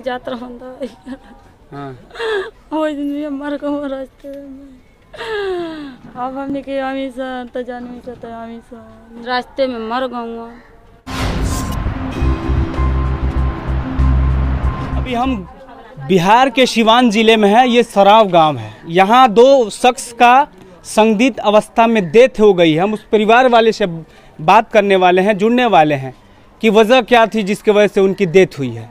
जात्रा होता है। हाँ ओइ दिन भी मर गो रास्ते में। अब हमने के हमेशा तो जाने चाहते हमेशा रास्ते में मर गऊँ। अभी हम बिहार के सिवान जिले में है। ये सराव गांव है। यहाँ दो शख्स का संदिग्ध अवस्था में डेथ हो गई है। हम उस परिवार वाले से बात करने वाले हैं, जुड़ने वाले हैं कि वजह क्या थी जिसकी वजह से उनकी डेथ हुई है।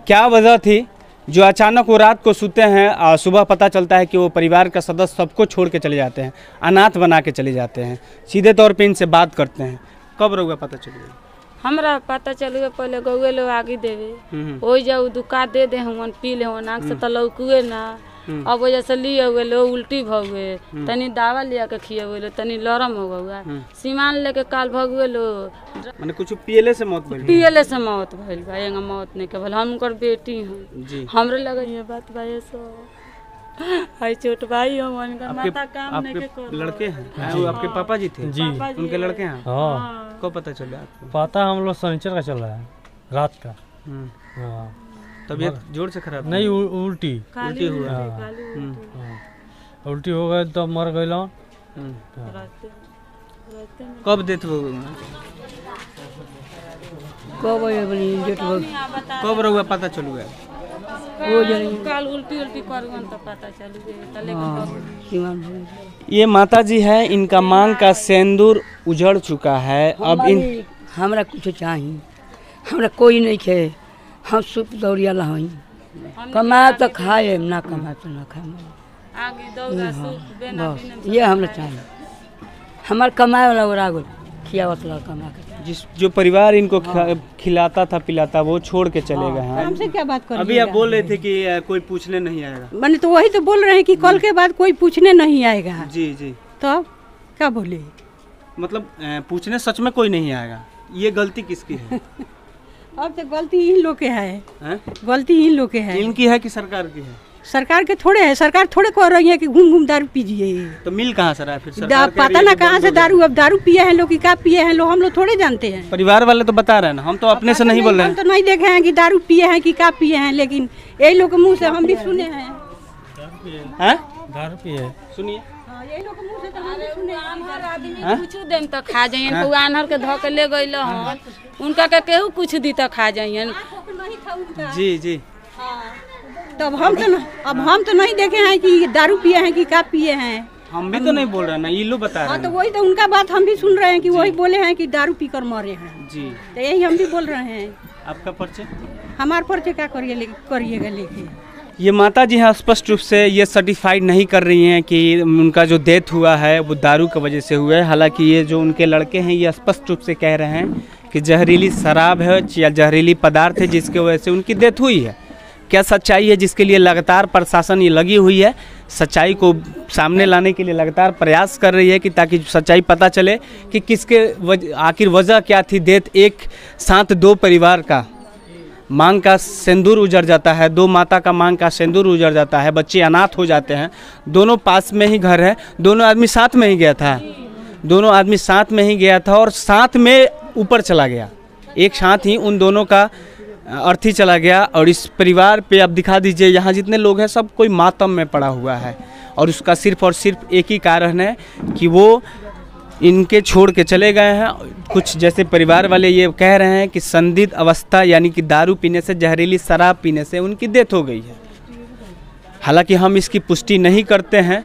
क्या वजह थी जो अचानक वो रात को सोते हैं, सुबह पता चलता है कि वो परिवार का सदस्य सबको छोड़ के चले जाते हैं, अनाथ बना के चले जाते हैं। सीधे तौर पे इनसे बात करते हैं। कब रहुआ पता चल गया? हमरा पता चल गया पहले गौए लोग आगे देवे हो जाऊ दुका दे दे हम पी ले आँख से तो लौकुए ना। अब वजह से लिए हुए लो उल्टी भगुए तनी दवा लिया के खिए हुए लो तनी लरम हो गया सीमान लेके काल भगुए लो माने कुछ पियले से मौत भइल। पियले से मौत भइल बा। एंगा मौत नहीं के भल हम कर बेटी हूं हमरे लगे ये बात भाई सो हाय छोट भाई हो उनका माता काम नहीं के कर लड़के हैं। वो आपके पापा जी थे? जी उनके लड़के हैं। हाँ कब पता चला आपको? पता हम लोग शनिचर का चल रहा है रात का। हाँ तबीयत जोर से खराब नहीं उल्टी हुआ। उल्टी हो गए तो मर गए। कब डेथ हो? कब रहुआ पता चल गया? काल उल्टी करूँ तो पता चल गया। ये माता जी है। इनका मांग का सिंदूर उजड़ चुका है। अब इन हमरा कुछ चाहिए, हमरा कोई नहीं खे। हम सूप दौड़िया लाई कमा तो खाए ना कमा तो ना खाए। ये हमरा चाहिए। हमार कमाए वाला और आगो खियावत कमा के जिस जो परिवार इनको खिलाता था पिलाता वो छोड़ के चले गए हैं। हमसे क्या बात कर? अभी आप बोल रहे थे कि कोई पूछने नहीं आएगा। मैंने तो वही तो बोल रहे हैं कि कल के बाद कोई पूछने नहीं आएगा। जी जी तो क्या बोले? मतलब पूछने सच में कोई नहीं आएगा। ये गलती किसकी है? अब तो गलती इन लोग के है। गलती इन लोग के है। इनकी है कि सरकार की है? सरकार के थोड़े है। सरकार थोड़े कह रही है कि घूम घूम दारू पीजिए। तो मिल कहाँ से रहा है फिर? सरकार पता ना कहाँ से दारू। अब दारू पिए हैं लोग कि क्या पिए हैं लोग हम लोग थोड़े जानते हैं। परिवार वाले तो बता रहे हैं ना। हम तो अपने से नहीं बोल रहे हैं। हम तो नहीं देखे हैं कि दारू पिए हैं कि क्या पिए हैं, लेकिन यही लोग के मुँह से हम भी सुने हैं। दारू पिए सुनिए कुछ दिन तक खा जाइए आनहर के धो के ले गई उनका के केहू कुछ दी तक खा जाइए। जी जी तब हम तो नहीं देखे हैं कि दारू पिए हैं कि क्या पिए हैं। हम भी तो नहीं बोल रहे ना, ये लोग बता रहे हैं। तो वही तो उनका बात हम भी सुन रहे हैं कि वही बोले हैं कि दारू पीकर मरे हैं। जी तो यही हम भी बोल रहे हैं। आपका परिचय? हमारे परिचय क्या करिएगा लेके? ये माता जी हैं स्पष्ट रूप से ये सर्टिफाइड नहीं कर रही हैं कि उनका जो डेथ हुआ है वो दारू की वजह से हुआ है। हालांकि ये जो उनके लड़के हैं ये स्पष्ट रूप से कह रहे हैं कि जहरीली शराब है या जहरीली पदार्थ है जिसकी वजह से उनकी डेथ हुई है। क्या सच्चाई है जिसके लिए लगातार प्रशासन ये लगी हुई है, सच्चाई को सामने लाने के लिए लगातार प्रयास कर रही है कि ताकि सच्चाई पता चले कि किसके आखिर वजह क्या थी डेथ। एक साथ दो परिवार का मांग का सिंदूर उजड़ जाता है, दो माता का मांग का सिंदूर उजड़ जाता है, बच्चे अनाथ हो जाते हैं। दोनों पास में ही घर है, दोनों आदमी साथ में ही गया था, दोनों आदमी साथ में ही गया था और साथ में ऊपर चला गया। एक साथ ही उन दोनों का अर्थी चला गया। और इस परिवार पे आप दिखा दीजिए यहाँ जितने लोग हैं सब कोई मातम में पड़ा हुआ है। और उसका सिर्फ और सिर्फ एक ही कारण है कि वो इनके छोड़ के चले गए हैं। कुछ जैसे परिवार वाले ये कह रहे हैं कि संदिग्ध अवस्था यानी कि दारू पीने से, जहरीली शराब पीने से उनकी डेथ हो गई है। हालांकि हम इसकी पुष्टि नहीं करते हैं।